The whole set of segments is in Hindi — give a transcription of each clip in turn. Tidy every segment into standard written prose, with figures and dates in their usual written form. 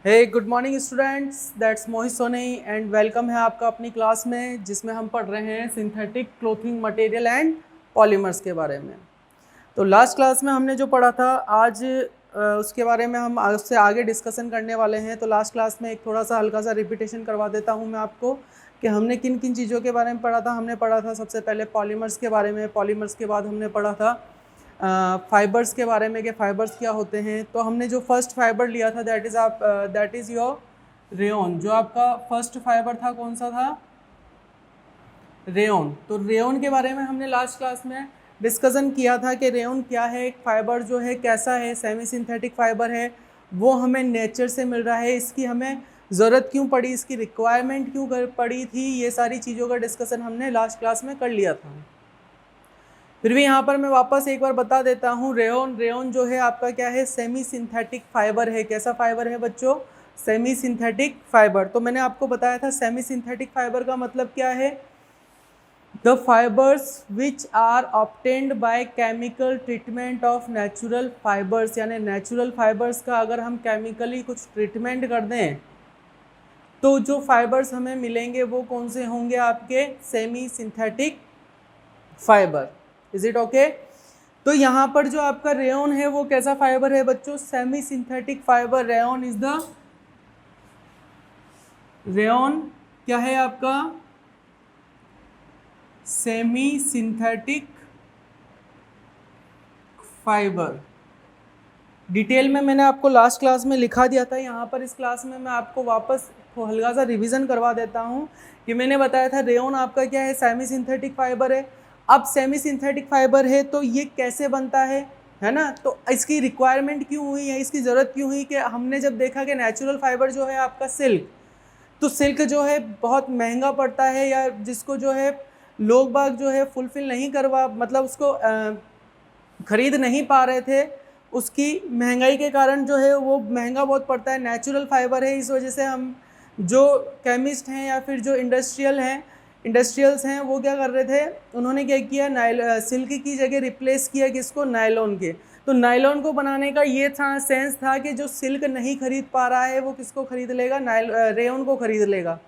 Hey good morning students, that's Mohit Soni and welcome है आपका अपनी क्लास में जिसमें हम पढ़ रहे हैं synthetic clothing material and polymers के बारे में। तो लास्ट क्लास में हमने जो पढ़ा था आज उसके बारे में हम उससे आगे डिस्कशन करने वाले हैं। तो लास्ट क्लास में एक थोड़ा सा हल्का सा रिपीटेशन करवा देता हूँ मैं आपको कि हमने किन किन चीज़ों के बारे में पढ़ा था। हमने पढ़ा था सबसे पहले पॉलीमर्स के बारे में, पॉलीमर्स के बाद हमने पढ़ा था फाइबर्स के बारे में कि फाइबर्स क्या होते हैं। तो हमने जो फर्स्ट फाइबर लिया था दैट इज़ योर रेयन। जो आपका फर्स्ट फाइबर था कौन सा था? रेयन। तो रेयन के बारे में हमने लास्ट क्लास में डिस्कशन किया था कि रेयन क्या है, एक फाइबर जो है कैसा है, सेमी सिंथेटिक फाइबर है, वो हमें नेचर से मिल रहा है, इसकी हमें ज़रूरत क्यों पड़ी, इसकी रिक्वायरमेंट क्यों पड़ी थी, ये सारी चीज़ों का डिस्कशन हमने लास्ट क्लास में कर लिया था। फिर भी यहाँ पर मैं वापस एक बार बता देता हूँ, रेयन जो है आपका क्या है, सेमी सिंथेटिक फाइबर है। कैसा फाइबर है बच्चों? Semi synthetic fibre. तो मैंने आपको बताया था सेमी सिंथेटिक फाइबर का मतलब क्या है, the fibres which are obtained by chemical treatment of natural fibres, यानी नेचुरल फाइबर्स का अगर हम केमिकली कुछ ट्रीटमेंट कर दें तो जो फाइबर्स हमें मिलेंगे वो कौन से होंगे? आपके semi synthetic fibre. Is it okay? तो यहाँ पर जो आपका रेयन है वो कैसा फाइबर है बच्चों? Semi synthetic fibre. Rayon is the rayon क्या है आपका? Semi synthetic fibre. डिटेल में मैंने आपको लास्ट क्लास में लिखा दिया था, यहाँ पर इस क्लास में मैं आपको वापस हल्का सा रिवीजन करवा देता हूँ कि मैंने बताया था रेयन आपका क्या है, सेमी सिंथेटिक फाइबर है। अब सेमी सिंथेटिक फाइबर है तो ये कैसे बनता है ना? तो इसकी रिक्वायरमेंट क्यों हुई है, इसकी ज़रूरत क्यों हुई कि हमने जब देखा कि नेचुरल फाइबर जो है आपका सिल्क, तो सिल्क जो है बहुत महंगा पड़ता है, या जिसको जो है लोग बाग जो है फुलफिल नहीं करवा, मतलब उसको खरीद नहीं पा रहे थे, उसकी महंगाई के कारण जो है वो महंगा बहुत पड़ता है। नेचुरल फाइबर है, इस वजह से हम जो केमिस्ट हैं या फिर जो इंडस्ट्रियल्स हैं वो क्या कर रहे थे, उन्होंने क्या किया, सिल्क की जगह रिप्लेस किया किसको? नायलॉन के। तो नायलॉन को बनाने का ये था सेंस था कि जो सिल्क नहीं खरीद पा रहा है वो किसको खरीद लेगा? रेयन को खरीद लेगा।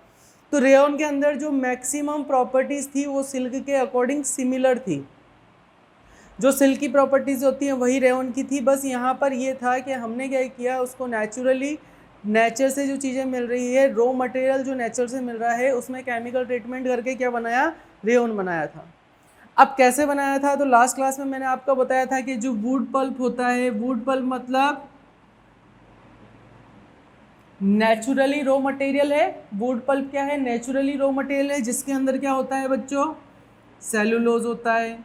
तो रेयन के अंदर जो मैक्सिमम प्रॉपर्टीज़ थी वो सिल्क के अकॉर्डिंग सिमिलर थी, जो सिल्क की प्रॉपर्टीज़ होती हैं वही रेयन की थी। बस यहाँ पर ये था कि हमने क्या किया, उसको नेचुरली, नेचर से जो चीज़ें मिल रही है, रॉ मटेरियल जो नेचर से मिल रहा है, उसमें केमिकल ट्रीटमेंट करके क्या बनाया? रेयन बनाया था। अब कैसे बनाया था? तो लास्ट क्लास में मैंने आपको बताया था कि जो वुड पल्प होता है, वुड पल्प मतलब नेचुरली रॉ मटेरियल है। वुड पल्प क्या है? नेचुरली रॉ मटेरियल है, जिसके अंदर क्या होता है बच्चों? सेलुलोज होता है।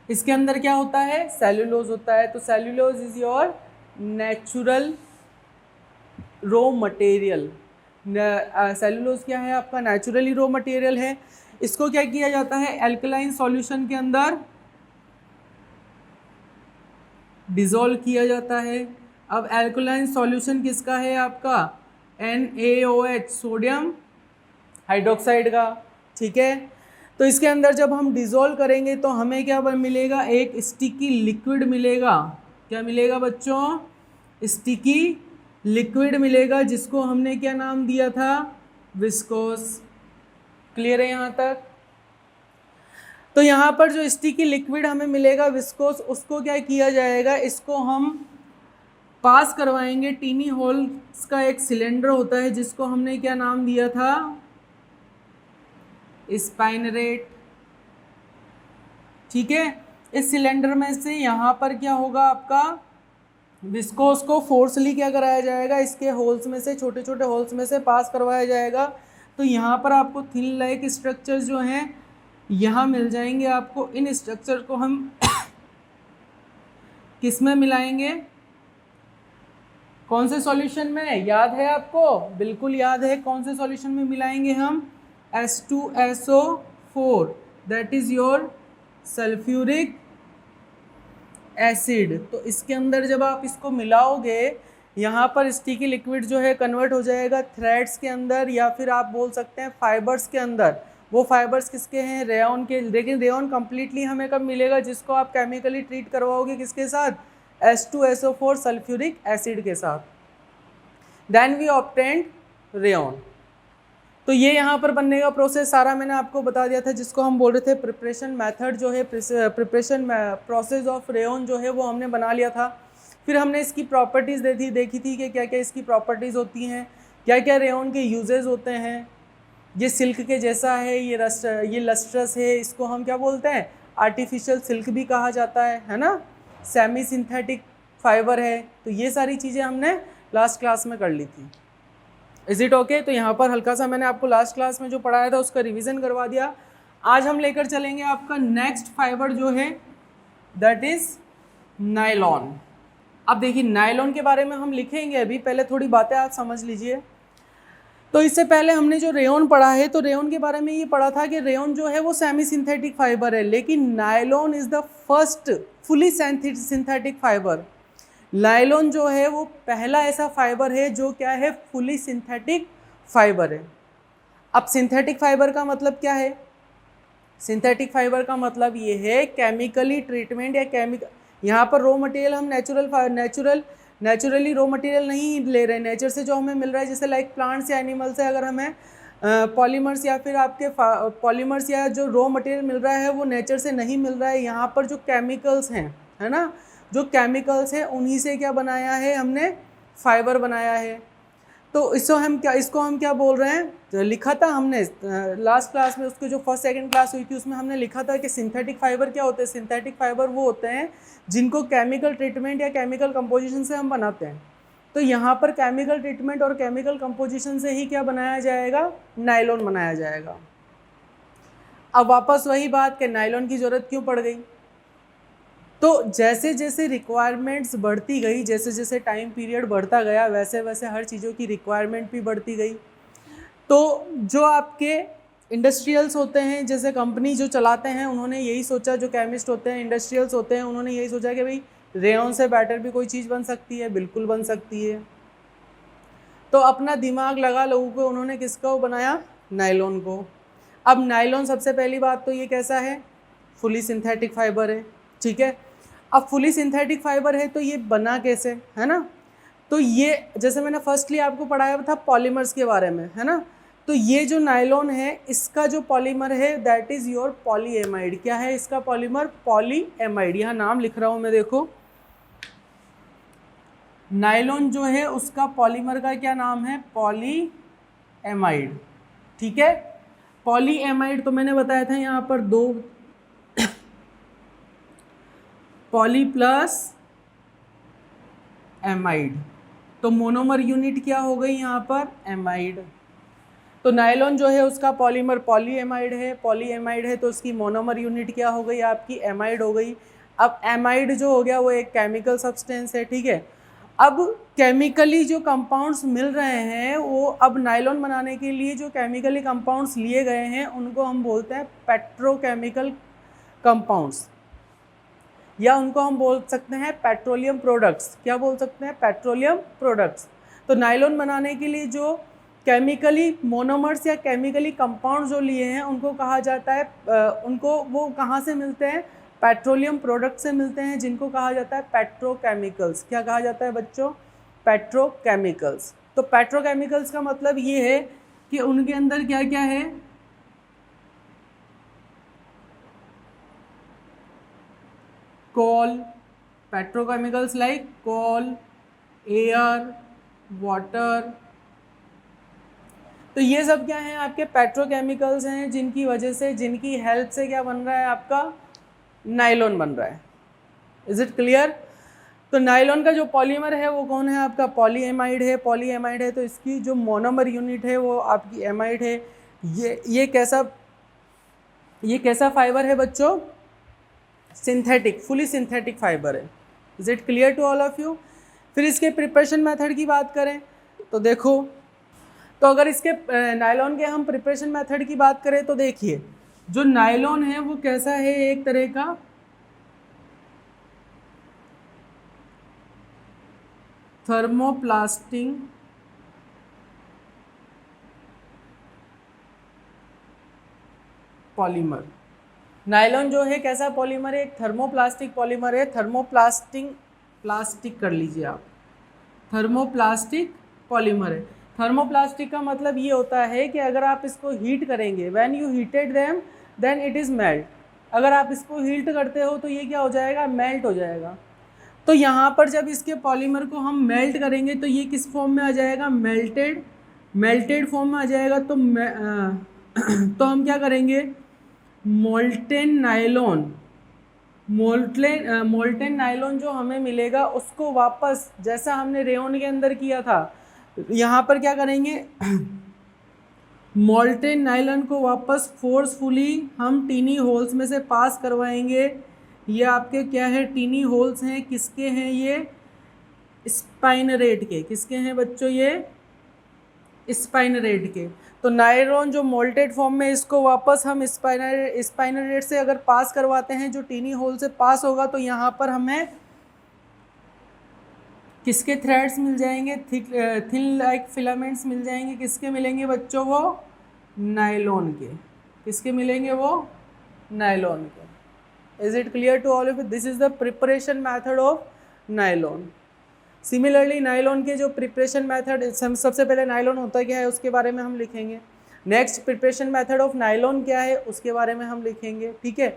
इसके अंदर क्या होता है? सेलुलोज होता है। तो cellulose is your natural raw material. Cellulose क्या है आपका? नेचुरली रॉ मटेरियल है। इसको क्या किया जाता है? एल्कलाइन सॉल्यूशन के अंदर डिसॉल्व किया जाता है। अब एल्कलाइन सॉल्यूशन किसका है आपका? NaOH, सोडियम हाइड्रोक्साइड का। ठीक है, तो इसके अंदर जब हम डिसॉल्व करेंगे तो हमें क्या मिलेगा? एक स्टिकी लिक्विड मिलेगा। क्या मिलेगा बच्चों? स्टिकी लिक्विड मिलेगा, जिसको हमने क्या नाम दिया था? विस्कोस। क्लियर है यहाँ तक? तो यहाँ पर जो स्टिकी लिक्विड हमें मिलेगा विस्कोस, उसको क्या किया जाएगा? इसको हम पास करवाएंगे। टीनी होल्स का एक सिलेंडर होता है जिसको हमने क्या नाम दिया था? स्पाइनरेट। ठीक है, इस सिलेंडर में से यहाँ पर क्या होगा आपका? विस्कोस को फोर्सली क्या कराया जाएगा? इसके होल्स में से, छोटे छोटे होल्स में से पास करवाया जाएगा। तो यहाँ पर आपको थिन लाइक स्ट्रक्चर्स जो हैं यहाँ मिल जाएंगे आपको। इन स्ट्रक्चर को हम किस में मिलाएंगे? कौन से सॉल्यूशन में? याद है आपको? बिल्कुल याद है। कौन से सॉल्यूशन में मिलाएंगे हम? H2SO4, that is your sulphuric acid. तो इसके अंदर जब आप इसको मिलाओगे, यहाँ पर स्टिकी लिक्विड जो है कन्वर्ट हो जाएगा थ्रेड्स के अंदर, या फिर आप बोल सकते हैं फाइबर्स के अंदर। वो फाइबर्स किसके हैं? रेयन के। लेकिन रेयन कंप्लीटली हमें कब मिलेगा? जिसको आप केमिकली ट्रीट करवाओगे किसके साथ? H2SO4 सल्फ्यूरिक एसिड के साथ। Then we obtained rayon. तो ये यहाँ पर बनने का प्रोसेस सारा मैंने आपको बता दिया था, जिसको हम बोल रहे थे प्रिपरेशन मेथड जो है, प्रिपरेशन प्रोसेस ऑफ रेयन जो है वो हमने बना लिया था। फिर हमने इसकी प्रॉपर्टीज़ देखी थी कि क्या क्या इसकी प्रॉपर्टीज़ होती हैं, क्या क्या रेयन के यूजेस होते हैं। ये सिल्क के जैसा है, ये लस्ट्रस है, इसको हम क्या बोलते हैं, आर्टिफिशियल सिल्क भी कहा जाता है ना, सेमी सिंथेटिक फाइबर है। तो ये सारी चीज़ें हमने लास्ट क्लास में कर ली थी। Is it okay? तो यहाँ पर हल्का सा मैंने आपको लास्ट क्लास में जो पढ़ाया था उसका रिवीजन करवा दिया। आज हम लेकर चलेंगे आपका नेक्स्ट फाइबर जो है, दैट इज नायलॉन। अब देखिए नायलॉन के बारे में हम लिखेंगे अभी, पहले थोड़ी बातें आप समझ लीजिए। तो इससे पहले हमने जो रेयन पढ़ा है, तो रेयन के बारे में ये पढ़ा था कि रेयन जो है वो सेमी सिंथेटिक फाइबर है, लेकिन nylon is the first fully synthetic fibre. Nylon जो है वो पहला ऐसा फाइबर है जो क्या है, फुली सिंथेटिक फाइबर है। अब सिंथेटिक फाइबर का मतलब क्या है? सिंथेटिक फाइबर का मतलब ये है केमिकली ट्रीटमेंट या केमिकल, यहाँ पर रॉ मटेरियल हम नेचुरली रॉ मटेरियल नहीं ले रहे, नेचर से जो हमें मिल रहा है, जैसे लाइक प्लांट्स या एनिमल से अगर हमें पॉलीमर्स या फिर आपके पॉलीमर्स या जो रॉ मटेरियल मिल रहा है वो नेचर से नहीं मिल रहा है। यहाँ पर जो केमिकल्स हैं, है ना, जो केमिकल्स हैं उन्हीं से क्या बनाया है हमने, फाइबर बनाया है। तो इसको हम क्या बोल रहे हैं, तो लिखा था हमने लास्ट क्लास में, उसको जो फर्स्ट सेकंड क्लास हुई थी उसमें हमने लिखा था कि सिंथेटिक फाइबर क्या होते हैं। सिंथेटिक फाइबर वो होते हैं जिनको केमिकल ट्रीटमेंट या केमिकल कंपोजिशन से हम बनाते हैं। तो यहाँ पर केमिकल ट्रीटमेंट और केमिकल कंपोजिशन से ही क्या बनाया जाएगा, नायलॉन बनाया जाएगा। अब वापस वही बात कि नायलॉन की ज़रूरत क्यों पड़ गई। तो जैसे जैसे रिक्वायरमेंट्स बढ़ती गई, जैसे जैसे टाइम पीरियड बढ़ता गया, वैसे वैसे हर चीज़ों की रिक्वायरमेंट भी बढ़ती गई। तो जो आपके इंडस्ट्रियल्स होते हैं, जैसे कंपनी जो चलाते हैं, उन्होंने यही सोचा, जो केमिस्ट होते हैं, इंडस्ट्रियल्स होते हैं, उन्होंने यही सोचा कि भाई रेयन से बेटर भी कोई चीज़ बन सकती है, बिल्कुल बन सकती है। तो अपना दिमाग लगा लोगों को, उन्होंने किसको बनाया, नायलॉन को। अब नायलॉन सबसे पहली बात तो ये कैसा है, फुली सिंथेटिक फाइबर है, ठीक है। अब फुली सिंथेटिक फाइबर है तो ये बना कैसे, है ना। तो ये जैसे मैंने फर्स्टली आपको पढ़ाया था पॉलीमर्स के बारे में, है ना। तो ये जो नायलॉन है इसका जो पॉलीमर है दैट इज़ योर पॉलीएमाइड। क्या है इसका पॉलीमर, पॉलीएमाइड। यहाँ नाम लिख रहा हूँ मैं, देखो नायलॉन जो है उसका पॉलीमर का क्या नाम है, पॉलीएमाइड, ठीक है। पॉलीएमाइड तो मैंने बताया था यहाँ पर दो, पॉली प्लस एमाइड, तो मोनोमर यूनिट क्या हो गई यहाँ पर, एमाइड। तो नायलॉन जो है उसका पॉलीमर पॉलीएमाइड है, तो उसकी मोनोमर यूनिट क्या हो गई आपकी, एमाइड हो गई। अब एमाइड जो हो गया वो एक केमिकल सब्सटेंस है, ठीक है। अब केमिकली जो कंपाउंड्स मिल रहे हैं वो, अब नायलॉन बनाने के लिए जो केमिकली कंपाउंड्स लिए गए हैं उनको हम बोलते हैं पेट्रोकेमिकल कंपाउंड्स, या उनको हम बोल सकते हैं पेट्रोलियम प्रोडक्ट्स। क्या बोल सकते हैं, पेट्रोलियम प्रोडक्ट्स। तो नायलॉन बनाने के लिए जो केमिकली मोनोमर्स या केमिकली कंपाउंड जो लिए हैं उनको कहा जाता है, उनको वो कहाँ से मिलते हैं, पेट्रोलियम प्रोडक्ट से मिलते हैं, जिनको कहा जाता है पेट्रोकेमिकल्स। क्या कहा जाता है बच्चों, पेट्रोकेमिकल्स। तो पेट्रोकेमिकल्स का मतलब ये है कि उनके अंदर क्या क्या है, कोल, पेट्रोकेमिकल्स लाइक कोल, एयर, वाटर। तो ये सब क्या है, आपके पेट्रोकेमिकल्स हैं, जिनकी वजह से, जिनकी हेल्प से क्या बन रहा है, आपका नायलॉन बन रहा है। Is it clear. तो नायलॉन का जो पॉलीमर है वो कौन है, आपका पॉलीएमाइड है। तो इसकी जो मोनोमर यूनिट है वो आपकी एमाइड है। ये कैसा फाइबर है बच्चों, सिंथेटिक, फुली सिंथेटिक फाइबर है। Is it clear to all of you. फिर इसके प्रिपरेशन मेथड की बात करें तो देखो, तो अगर इसके नायलॉन के हम प्रिपरेशन मेथड की बात करें तो देखिए, जो नायलॉन है वो कैसा है, एक तरह का थर्मोप्लास्टिक पॉलीमर। नायलॉन जो है कैसा पॉलीमर है, एक थर्मोप्लास्टिक पॉलीमर है। प्लास्टिक कर लीजिए आप, थर्मोप्लास्टिक पॉलीमर है। थर्मोप्लास्टिक का मतलब ये होता है कि अगर आप इसको हीट करेंगे, when you heated them then it is melt, अगर आप इसको हीट करते हो तो ये क्या हो जाएगा, मेल्ट हो जाएगा। तो यहाँ पर जब इसके पॉलीमर को हम मेल्ट करेंगे तो ये किस फॉर्म में आ जाएगा, मेल्टेड फॉर्म में आ जाएगा। तो तो हम क्या करेंगे, मोल्टेन नायलॉन जो हमें मिलेगा उसको वापस, जैसा हमने रेयन के अंदर किया था, यहाँ पर क्या करेंगे मोल्टेन नायलॉन को वापस फोर्सफुली हम टीनी होल्स में से पास करवाएंगे। ये आपके क्या है, टीनी होल्स हैं, किसके हैं ये, स्पाइनरेट के। किसके हैं बच्चों, ये स्पाइनरेट के। तो नायलॉन जो मोल्टेड फॉर्म में, इसको वापस हम स्पाइनरेट से अगर पास करवाते हैं, जो टीनी होल से पास होगा, तो यहाँ पर हमें किसके थ्रेड्स मिल जाएंगे, थिन लाइक फिलामेंट्स मिल जाएंगे। किसके मिलेंगे बच्चों, वो नायलॉन के। किसके मिलेंगे, वो नायलॉन के। Is it clear to all of you? This is the preparation method of nylon. Similarly nylon के जो प्रिपरेशन मेथड, सबसे पहले नायलॉन होता क्या है उसके बारे में हम लिखेंगे। Next preparation method of nylon क्या है उसके बारे में हम लिखेंगे, ठीक है।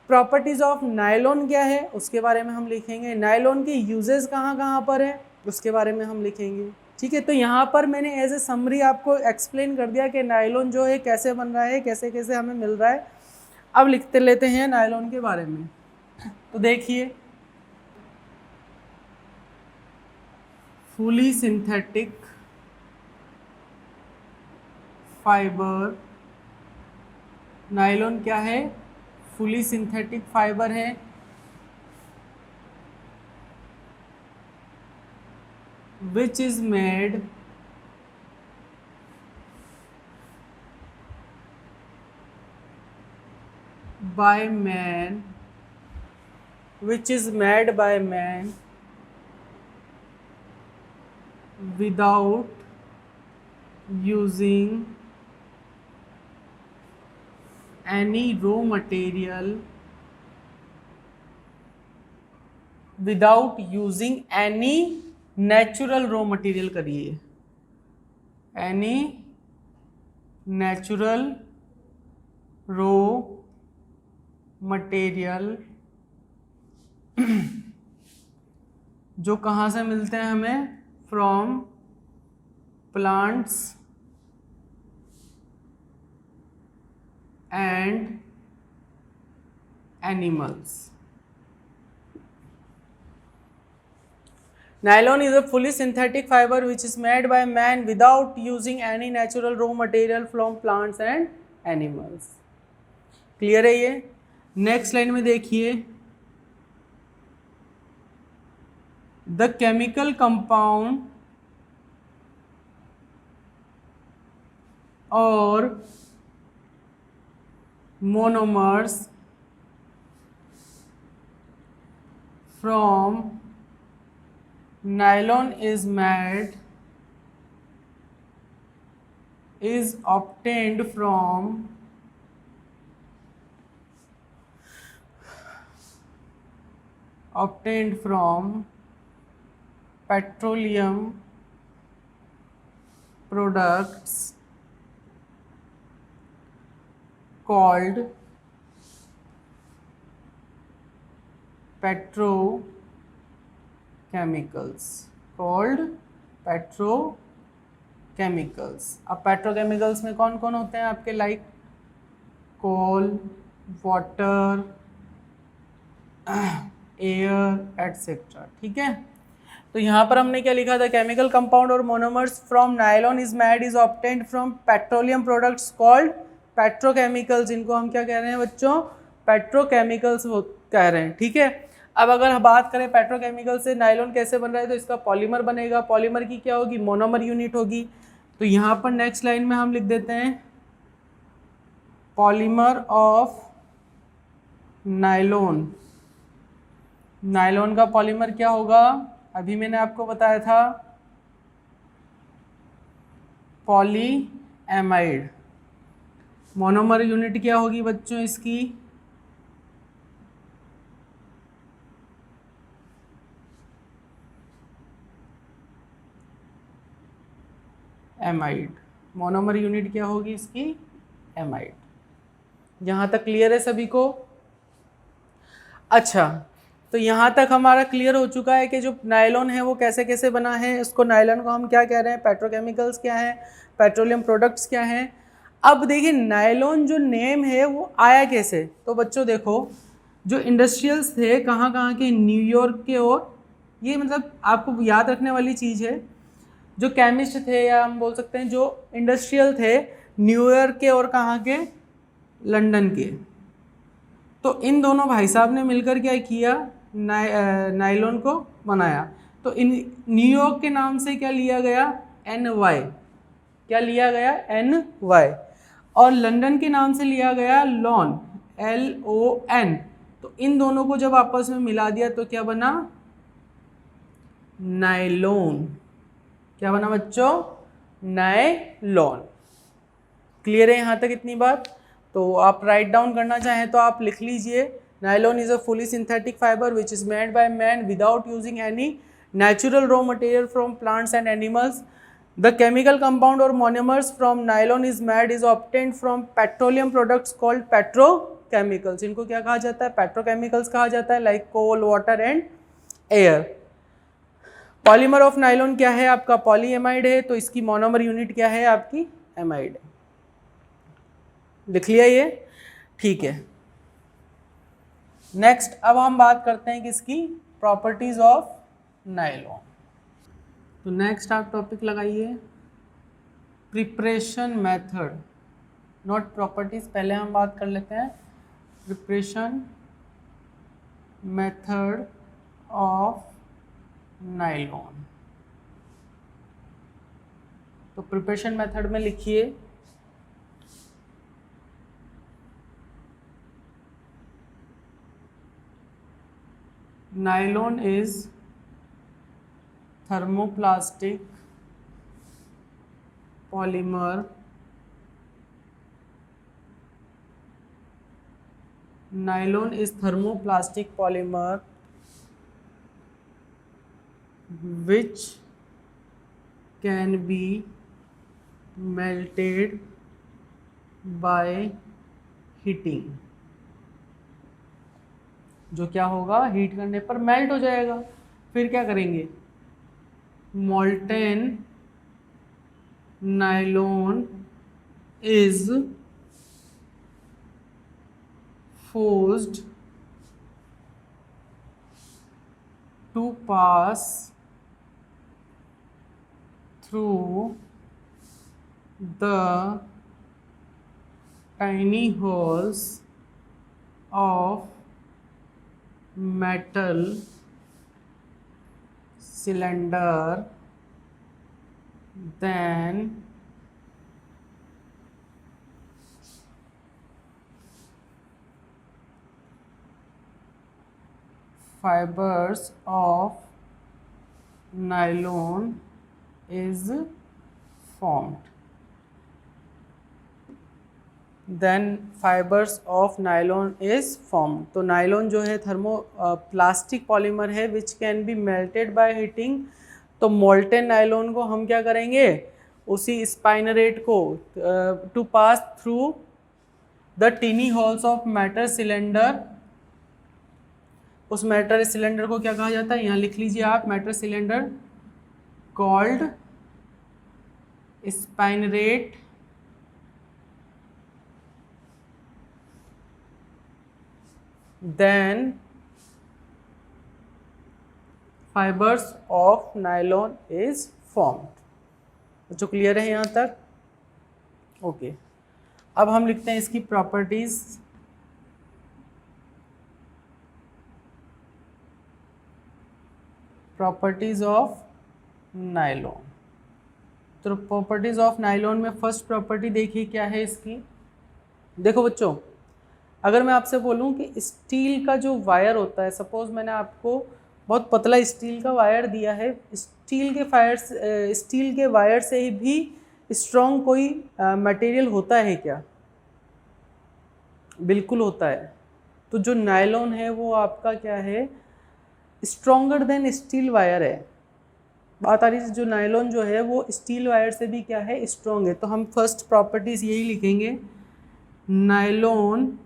प्रॉपर्टीज़ ऑफ नायलॉन क्या है उसके बारे में हम लिखेंगे। नायलॉन के यूजेस कहाँ कहाँ पर है उसके बारे में हम लिखेंगे, ठीक है। तो यहाँ पर मैंने एज ए समरी आपको एक्सप्लेन कर दिया कि नायलॉन जो है कैसे बन रहा है, कैसे कैसे हमें मिल रहा है। अब लिखते लेते हैं नायलॉन के बारे में। तो देखिए, फुली सिंथेटिक फाइबर, नायलॉन क्या है, फुली सिंथेटिक फाइबर है, which is made by man, which is made by man without using any raw material, without using any natural raw material, करिए any natural raw material जो कहाँ से मिलते हैं हमें, from plants and animals. Nylon is a fully synthetic fiber which is made by man without using any natural raw material from plants and animals. Clear है ये? नेक्स्ट लाइन में देखिए, द केमिकल कंपाउंड और monomers from nylon is obtained from petroleum products called petrochemicals. अब पेट्रोकेमिकल्स में कौन कौन होते हैं आपके, like coal, water, air etcetera, ठीक है। तो यहाँ पर हमने क्या लिखा था, केमिकल कंपाउंड और monomers from nylon is made is obtained from petroleum products called petrochemicals. इनको हम क्या कह रहे हैं बच्चों, पेट्रोकेमिकल्स कह रहे हैं, ठीक है। अब अगर हम बात करें पेट्रोकेमिकल से नायलॉन कैसे बन रहा है, तो इसका पॉलीमर बनेगा। पॉलीमर की क्या होगी, मोनोमर यूनिट होगी। तो यहाँ पर नेक्स्ट लाइन में हम लिख देते हैं पॉलीमर ऑफ नायलॉन। नायलॉन का पॉलीमर क्या होगा, अभी मैंने आपको बताया था, पॉलीएमाइड। मोनोमर यूनिट क्या होगी बच्चों इसकी, एमाइड। मोनोमर यूनिट क्या होगी इसकी? एमाइड। यहाँ तक क्लियर है सभी को? अच्छा, तो यहाँ तक हमारा क्लियर हो चुका है कि जो नायलॉन है वो कैसे कैसे बना है। इसको नायलॉन को हम क्या कह रहे हैं? पेट्रोकेमिकल्स क्या है, पेट्रोलियम प्रोडक्ट्स क्या हैं। अब देखिए नायलॉन जो नेम है वो आया कैसे। तो बच्चों देखो, जो इंडस्ट्रियल्स थे कहाँ कहाँ के, न्यूयॉर्क के, और ये मतलब आपको याद रखने वाली चीज़ है, जो केमिस्ट थे या हम बोल सकते हैं जो इंडस्ट्रियल थे, न्यूयॉर्क के और कहाँ के, लंदन के। तो इन दोनों भाई साहब ने मिलकर क्या किया? नायलॉन को बनाया। तो इन न्यूयॉर्क के नाम से क्या लिया गया? NY। क्या लिया गया? NY। और लंदन के नाम से लिया गया लॉन, LON। तो इन दोनों को जब आपस में मिला दिया तो क्या बना? नायलॉन। क्या बना बच्चों? नायलॉन। क्लियर है यहाँ तक इतनी बात? तो आप राइट डाउन करना चाहें तो आप लिख लीजिए, nylon is a fully synthetic fibre which is made by man without using any natural raw material from plants and animals. The chemical compound or monomers from nylon is made is obtained from petroleum products called petrochemicals. इनको क्या कहा जाता है? पेट्रोकेमिकल्स कहा जाता है, like coal, water and air. Polymer of nylon क्या है आपका? पॉलीएमाइड है। तो इसकी मोनोमर यूनिट क्या है आपकी? एमाइड है। लिख लिया ये? ठीक है। नेक्स्ट अब हम बात करते हैं किसकी? Properties of nylon. तो नेक्स्ट आप टॉपिक लगाइए प्रिपरेशन मेथड, नॉट प्रॉपर्टीज। पहले हम बात कर लेते हैं प्रिपरेशन मेथड ऑफ नायलॉन। तो प्रिपरेशन मेथड में लिखिए nylon is thermoplastic polymer nylon is thermoplastic polymer which can be melted by heating। जो क्या होगा? हीट करने पर मेल्ट हो जाएगा। फिर क्या करेंगे? molten nylon is forced to pass through the tiny holes of metal cylinder, then fibers of nylon is formed। Then fibers of nylon is form. तो नायलॉन जो है थर्मो प्लास्टिक पॉलीमर है which can be melted by heating. तो मोल्टेन नायलॉन को हम क्या करेंगे? उसी स्पाइनरेट को to pass through the tiny holes of metal cylinder. उस मेटल सिलेंडर को क्या कहा जाता है? यहाँ लिख लीजिए आप, metal cylinder called spinneret then fibers of nylon is formed। जो क्लियर है यहाँ तक? ओके। अब हम लिखते हैं इसकी प्रॉपर्टीज। Properties of nylon. तो प्रॉपर्टीज ऑफ नायलॉन में फर्स्ट प्रॉपर्टी देखिए क्या है इसकी। देखो बच्चों, अगर मैं आपसे बोलूं कि स्टील का जो वायर होता है, सपोज मैंने आपको बहुत पतला स्टील का वायर दिया है, स्टील के वायर से भी स्ट्रॉन्ग कोई मटेरियल होता है क्या? बिल्कुल होता है। तो जो नायलॉन है वो आपका क्या है? स्ट्रॉन्गर देन स्टील वायर है। बात आ रही है जो नायलॉन जो है वो स्टील वायर से भी क्या है, स्ट्रॉन्ग है। तो हम फर्स्ट प्रॉपर्टीज यही लिखेंगे, nylon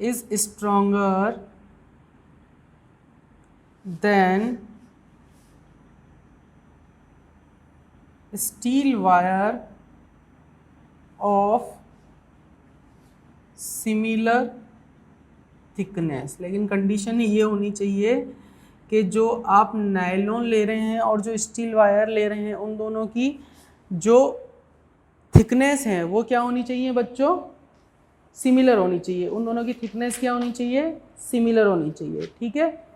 is stronger than steel wire of similar thickness. लेकिन कंडीशन ये होनी चाहिए कि जो आप नायलॉन ले रहे हैं और जो स्टील वायर ले रहे हैं उन दोनों की जो थिकनेस है वो क्या होनी चाहिए बच्चों, सिमिलर होनी चाहिए। उन दोनों की थिकनेस क्या होनी चाहिए, सिमिलर होनी चाहिए। ठीक है,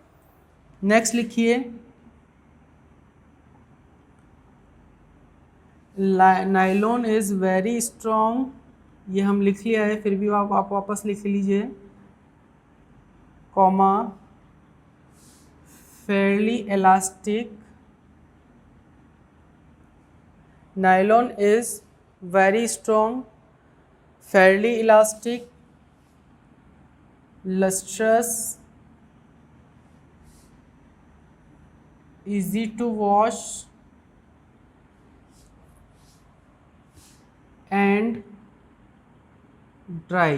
नेक्स्ट लिखिए, नायलॉन इज वेरी स्ट्रॉन्ग, ये हम लिख लिया है, फिर भी आप वापस लिख लीजिए, comma fairly elastic, nylon is very strong, fairly elastic, lustrous, easy to wash and dry।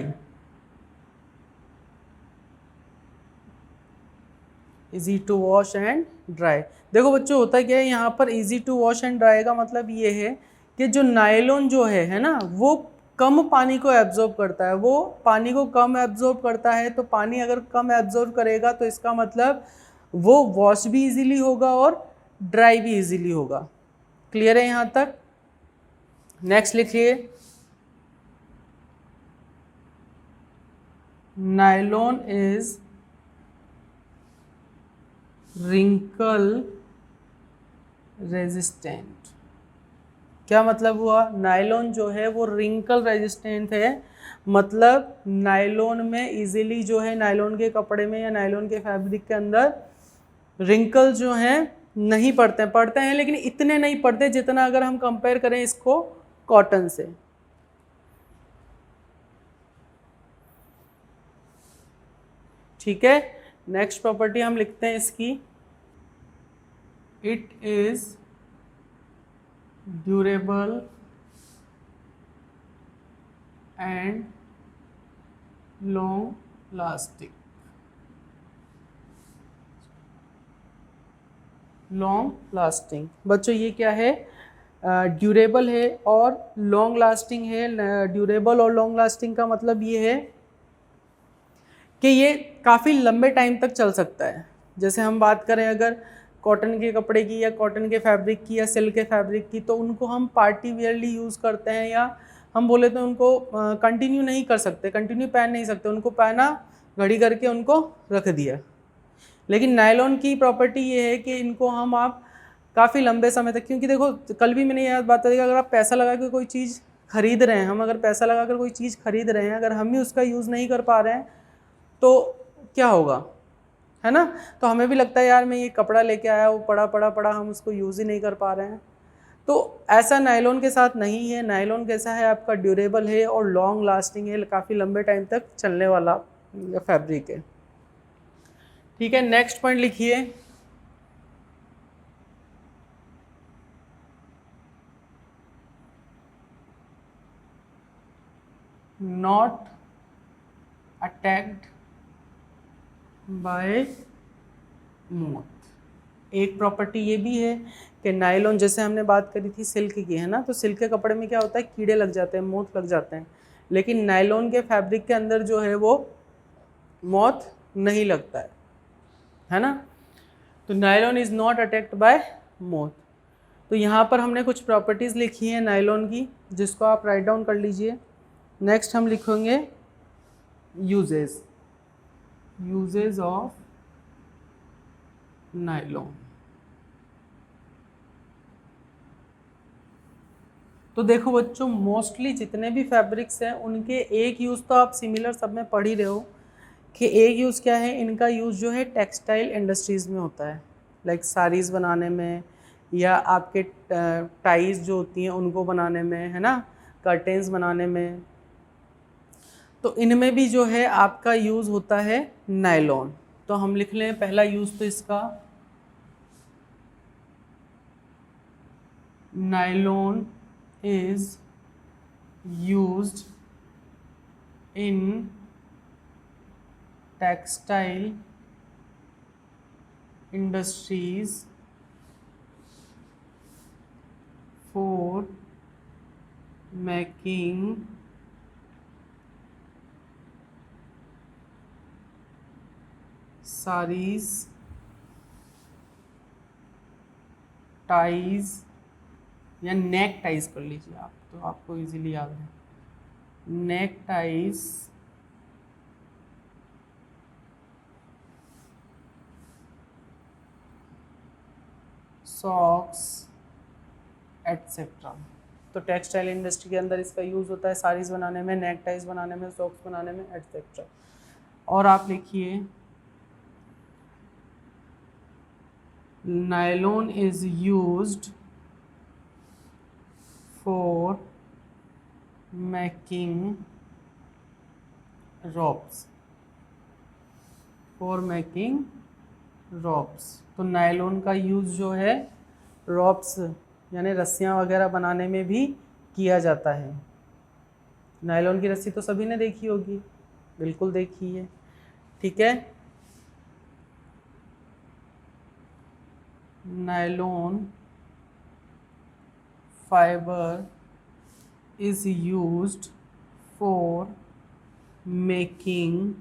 Easy to wash and dry. देखो बच्चों होता क्या है यहाँ पर, easy to wash and dry का मतलब ये है कि जो नायलॉन जो है ना, वो कम पानी को एब्जॉर्ब करता है। वो पानी को कम एब्जॉर्ब करता है, तो पानी अगर कम एब्जॉर्ब करेगा तो इसका मतलब वो वॉश भी इजीली होगा और ड्राई भी इजीली होगा। क्लियर है यहाँ तक? नेक्स्ट लिखिए, नायलॉन इज रिंकल रेजिस्टेंट। क्या मतलब हुआ, नायलॉन जो है वो रिंकल रेजिस्टेंट है, मतलब नायलॉन में इजीली जो है, नायलॉन के कपड़े में या नायलॉन के फैब्रिक के अंदर रिंकल जो हैं नहीं पड़ते हैं लेकिन इतने नहीं पड़ते जितना अगर हम कंपेयर करें इसको कॉटन से। ठीक है, नेक्स्ट प्रॉपर्टी हम लिखते हैं इसकी, it is durable and long lasting. Long lasting बच्चों ये क्या है, ड्यूरेबल है और लॉन्ग लास्टिंग है। ड्यूरेबल और लॉन्ग लास्टिंग का मतलब ये है कि ये काफ़ी लंबे टाइम तक चल सकता है। जैसे हम बात करें अगर कॉटन के कपड़े की या कॉटन के फैब्रिक की या सिल्क के फैब्रिक की, तो उनको हम पार्टी वियरली यूज़ करते हैं, या हम बोले तो उनको कंटिन्यू नहीं कर सकते, कंटिन्यू पहन नहीं सकते, उनको पहना, घड़ी करके उनको रख दिया। लेकिन नायलॉन की प्रॉपर्टी ये है कि इनको हम आप काफ़ी लंबे समय तक, क्योंकि देखो कल भी मैंने यह बात बताई, अगर आप पैसा लगा के कोई चीज़ खरीद रहे हैं, हम अगर पैसा लगा कर कोई चीज़ खरीद रहे हैं, अगर हम ही उसका यूज़ नहीं कर पा रहे हैं तो क्या होगा, है ना? तो हमें भी लगता है यार मैं ये कपड़ा लेके आया, वो पड़ा हम उसको यूज़ ही नहीं कर पा रहे हैं। तो ऐसा नायलॉन के साथ नहीं है। नायलॉन कैसा है, आपका ड्यूरेबल है और लॉन्ग लास्टिंग है, काफ़ी लंबे टाइम तक चलने वाला फैब्रिक है। ठीक है, नेक्स्ट पॉइंट लिखिए, नॉट अटैक्ड बाय मोथ। एक प्रॉपर्टी ये भी है कि नायलॉन, जैसे हमने बात करी थी सिल्क की, है ना, तो सिल्क के कपड़े में क्या होता है, कीड़े लग जाते हैं, मोथ लग जाते हैं, लेकिन नायलॉन के फैब्रिक के अंदर जो है वो मोथ नहीं लगता है ना। तो nylon is not attacked by moth. तो यहाँ पर हमने कुछ प्रॉपर्टीज़ लिखी हैं नायलॉन की, जिसको आप राइट डाउन कर लीजिए। नेक्स्ट हम लिखेंगे यूजेज ऑफ नायलॉन। तो देखो बच्चों, मोस्टली जितने भी फैब्रिक्स हैं उनके एक यूज़ तो आप सिमिलर सब में पढ़ ही रहे हो कि एक यूज़ क्या है, इनका यूज़ जो है टेक्सटाइल इंडस्ट्रीज़ में होता है, लाइक साड़ीज़ बनाने में, या आपके टाइज जो होती हैं उनको बनाने में, है ना, कर्टेंस बनाने में। तो इनमें भी जो है आपका यूज़ होता है नायलॉन। तो हम लिख लें पहला यूज़ तो इसका nylon is used in textile industries for making saris, ties या नेक टाइज कर लीजिए आप, तो आपको इजीली याद है। नेक टाइज, सॉक्स एटसेट्रा। तो टेक्सटाइल इंडस्ट्री के अंदर इसका यूज़ होता है साड़ीज़ बनाने में, नेक टाइज बनाने में, सॉक्स बनाने में एटसेट्रा। और आप लिखिए nylon is used for making robes, for making robes. तो नायलॉन का यूज़ जो है रॉब्स यानी रस्सियाँ वगैरह बनाने में भी किया जाता है। नायलॉन की रस्सी तो सभी ने देखी होगी, बिल्कुल देखी है, ठीक है। Nylon fibre is used for making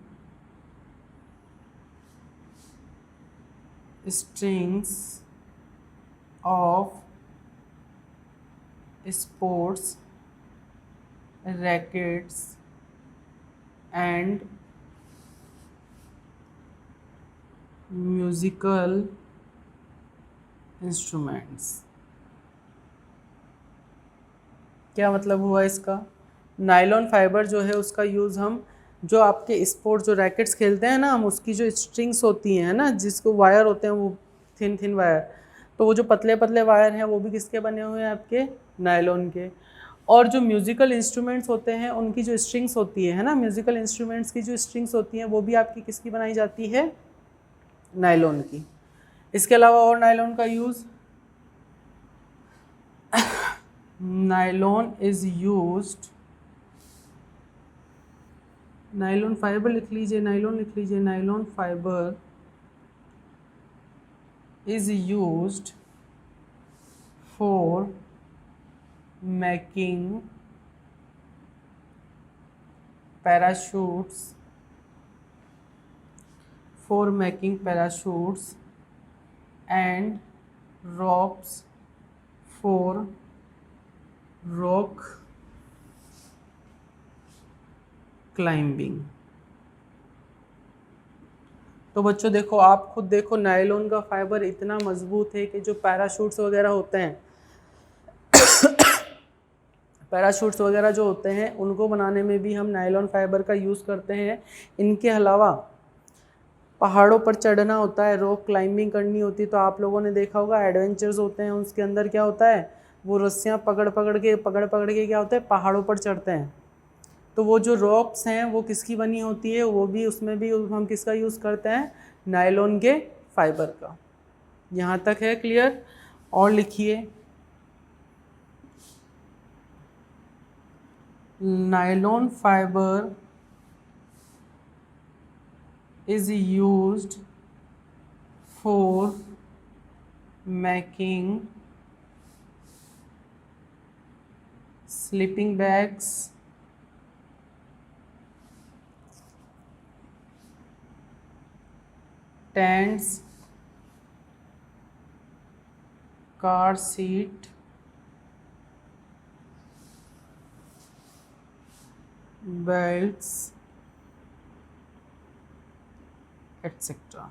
strings of sports rackets and musical instruments। क्या मतलब हुआ इसका? नायलॉन फाइबर जो है उसका यूज़ हम जो आपके स्पोर्ट्स जो रैकेट्स खेलते हैं ना, हम उसकी जो स्ट्रिंग्स होती हैं ना, जिसको वायर होते हैं वो थिन थिन वायर, तो वो जो पतले पतले वायर हैं वो भी किसके बने हुए हैं? आपके नायलॉन के। और जो म्यूज़िकल इंस्ट्रूमेंट्स होते हैं उनकी जो स्ट्रिंग्स होती है ना, म्यूज़िकल इंस्ट्रूमेंट्स की जो स्ट्रिंग्स होती हैं वो भी आपकी किसकी बनाई जाती है? नायलॉन की। इसके अलावा और नायलॉन का use, nylon is used, nylon fibre लिख लीजिए, नायलॉन लिख लीजिए, nylon fibre is used for making parachutes, for making parachutes and ropes for rock climbing. तो बच्चों देखो, आप खुद देखो, नायलॉन का फाइबर इतना मजबूत है कि जो पैराशूट्स वगैरह होते हैं पैराशूट्स वगैरह जो होते हैं उनको बनाने में भी हम नायलॉन फाइबर का यूज़ करते हैं। इनके अलावा पहाड़ों पर चढ़ना होता है, रॉक क्लाइंबिंग करनी होती है, तो आप लोगों ने देखा होगा एडवेंचर्स होते हैं, उसके अंदर क्या होता है, वो रस्सियाँ पकड़ पकड़ के क्या होता है, पहाड़ों पर चढ़ते हैं। तो वो जो रॉक्स हैं वो किसकी बनी होती है? वो भी, उसमें भी हम किसका यूज़ करते हैं? नायलॉन के फाइबर का। यहाँ तक है क्लियर? और लिखिए, nylon fibre is used for making sleeping bags, tents, car seat, belts etcetera.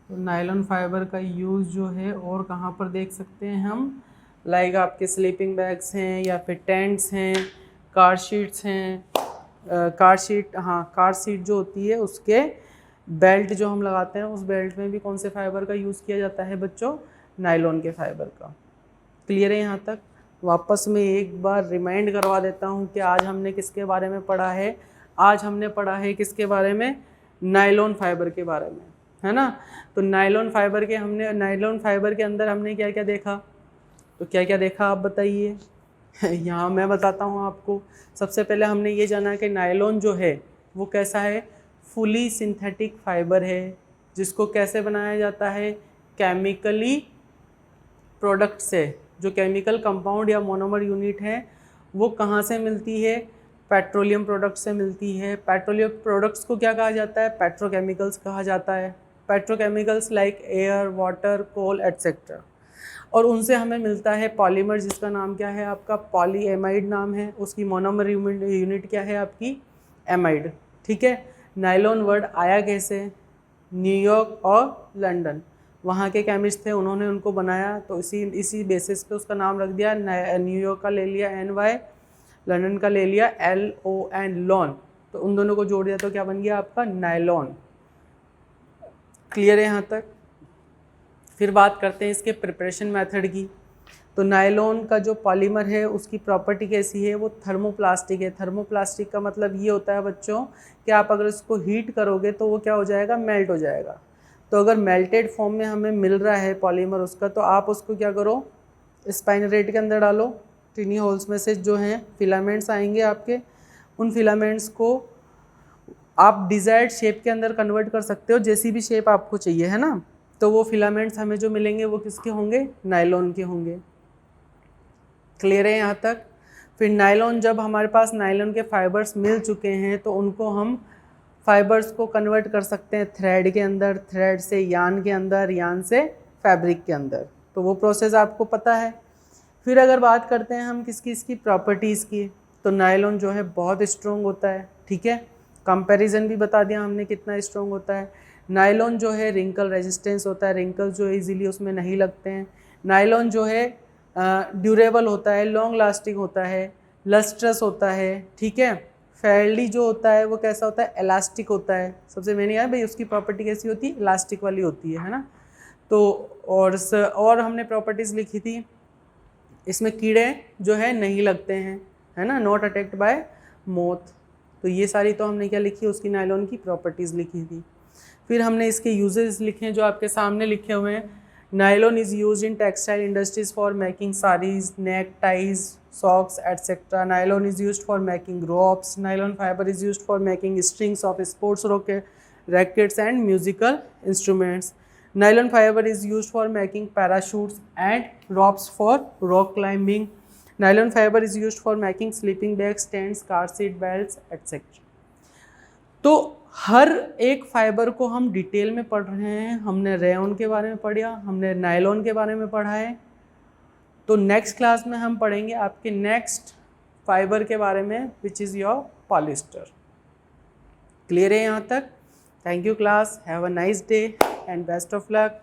तो नायलॉन फाइबर का यूज़ जो है और कहाँ पर देख सकते हैं हम? लाइक आपके स्लीपिंग बैग्स हैं या फिर टेंट्स हैं, कार शीट्स हैं, कार सीट जो होती है उसके बेल्ट जो हम लगाते हैं उस बेल्ट में भी कौन से फाइबर का यूज़ किया जाता है बच्चों? नायलॉन के फाइबर का। क्लियर है यहाँ तक? वापस में एक बार रिमाइंड करवा देता हूँ कि आज हमने किसके बारे में पढ़ा है? आज हमने पढ़ा है किसके बारे में? नायलॉन फाइबर के बारे में, है ना। तो नायलॉन फाइबर के अंदर हमने क्या क्या देखा? तो क्या क्या देखा आप बताइए। यहाँ मैं बताता हूँ आपको। सबसे पहले हमने ये जाना कि नायलॉन जो है वो कैसा है, फुली सिंथेटिक फाइबर है, जिसको कैसे बनाया जाता है, केमिकली प्रोडक्ट से। जो केमिकल कंपाउंड या मोनोमर यूनिट है वो कहाँ से मिलती है, पेट्रोलियम प्रोडक्ट से मिलती है। पेट्रोलियम प्रोडक्ट्स को क्या कहा जाता है, पेट्रोकेमिकल्स कहा जाता है। पेट्रोकेमिकल्स लाइक एयर, वाटर, कोल एट्सेट्रा। और उनसे हमें मिलता है पॉलीमर, जिसका नाम क्या है आपका, पॉलीएमाइड नाम है। उसकी मोनोमर यूनिट क्या है आपकी, एमाइड। ठीक है। नायलॉन वर्ड आया कैसे, न्यूयॉर्क और लंदन, वहाँ के केमिस्ट थे, उन्होंने उनको बनाया, तो इसी बेसिस पे उसका नाम रख दिया। न्यूयॉर्क का ले लिया NY, लंदन का ले लिया LON, लॉन। तो उन दोनों को जोड़ दिया तो क्या बन गया आपका, नायलॉन। क्लियर है यहाँ तक। फिर बात करते हैं इसके प्रिपरेशन मेथड की। तो नायलॉन का जो पॉलीमर है उसकी प्रॉपर्टी कैसी है, वो थर्मोप्लास्टिक है। थर्मोप्लास्टिक का मतलब ये होता है बच्चों कि आप अगर इसको हीट करोगे तो वो क्या हो जाएगा, मेल्ट हो जाएगा। तो अगर मेल्टेड फॉर्म में हमें मिल रहा है पॉलीमर उसका, तो आप उसको क्या करो, स्पाइनरेट के अंदर डालो। टिनी होल्स में से जो हैं फिलामेंट्स आएंगे आपके, उन फिलामेंट्स को आप डिज़ायर्ड शेप के अंदर कन्वर्ट कर सकते हो, जैसी भी शेप आपको चाहिए, है ना। तो वो फिलामेंट्स हमें जो मिलेंगे वो किसके होंगे, नायलॉन के होंगे। क्लियर है यहाँ तक। फिर नायलॉन, जब हमारे पास नायलॉन के फाइबर्स मिल चुके हैं तो उनको हम फाइबर्स को कन्वर्ट कर सकते हैं थ्रेड के अंदर, थ्रेड से यान के अंदर, यान से फैब्रिक के अंदर। तो वो प्रोसेस आपको पता है। फिर अगर बात करते हैं हम किसकी, इसकी प्रॉपर्टीज़ की, तो नायलॉन जो है बहुत स्ट्रॉन्ग होता है। ठीक है। कंपैरिजन भी बता दिया हमने कितना स्ट्रॉन्ग होता है। नायलॉन जो है रिंकल रेजिस्टेंस होता है, रिंकल्स जो है इजीली उसमें नहीं लगते हैं। नायलॉन जो है ड्यूरेबल होता है, लॉन्ग लास्टिंग होता है, लस्ट्रस होता है। ठीक है। फेयरली जो होता है वो कैसा होता है, इलास्टिक होता है। सबसे मेन यार भाई उसकी प्रॉपर्टी कैसी होती है, इलास्टिक वाली होती है ना। तो और हमने प्रॉपर्टीज़ लिखी थी, इसमें कीड़े जो है नहीं लगते हैं, है ना, नॉट अटैक्ड बाय मोथ। तो ये सारी तो हमने क्या लिखी, उसकी नायलॉन की प्रॉपर्टीज़ लिखी थी। फिर हमने इसके यूजेस लिखे हैं जो आपके सामने लिखे हुए हैं। Nylon is use in textile industries for making saris, neck ties, socks, etc. Nylon is used for making ropes. Nylon fiber is used for making strings of sports rackets and musical instruments. Nylon fiber is used for making parachutes and ropes for rock climbing. Nylon fiber is used for making sleeping bags, tents, car seat belts, etc. तो हर एक फाइबर को हम डिटेल में पढ़ रहे हैं। हमने रेयॉन के बारे में पढ़ा, हमने नायलॉन के बारे में पढ़ा है। तो नेक्स्ट क्लास में हम पढ़ेंगे आपके नेक्स्ट फाइबर के बारे में, which is your polyester. Clear है यहाँ तक। Thank you class, have a nice day and best of luck.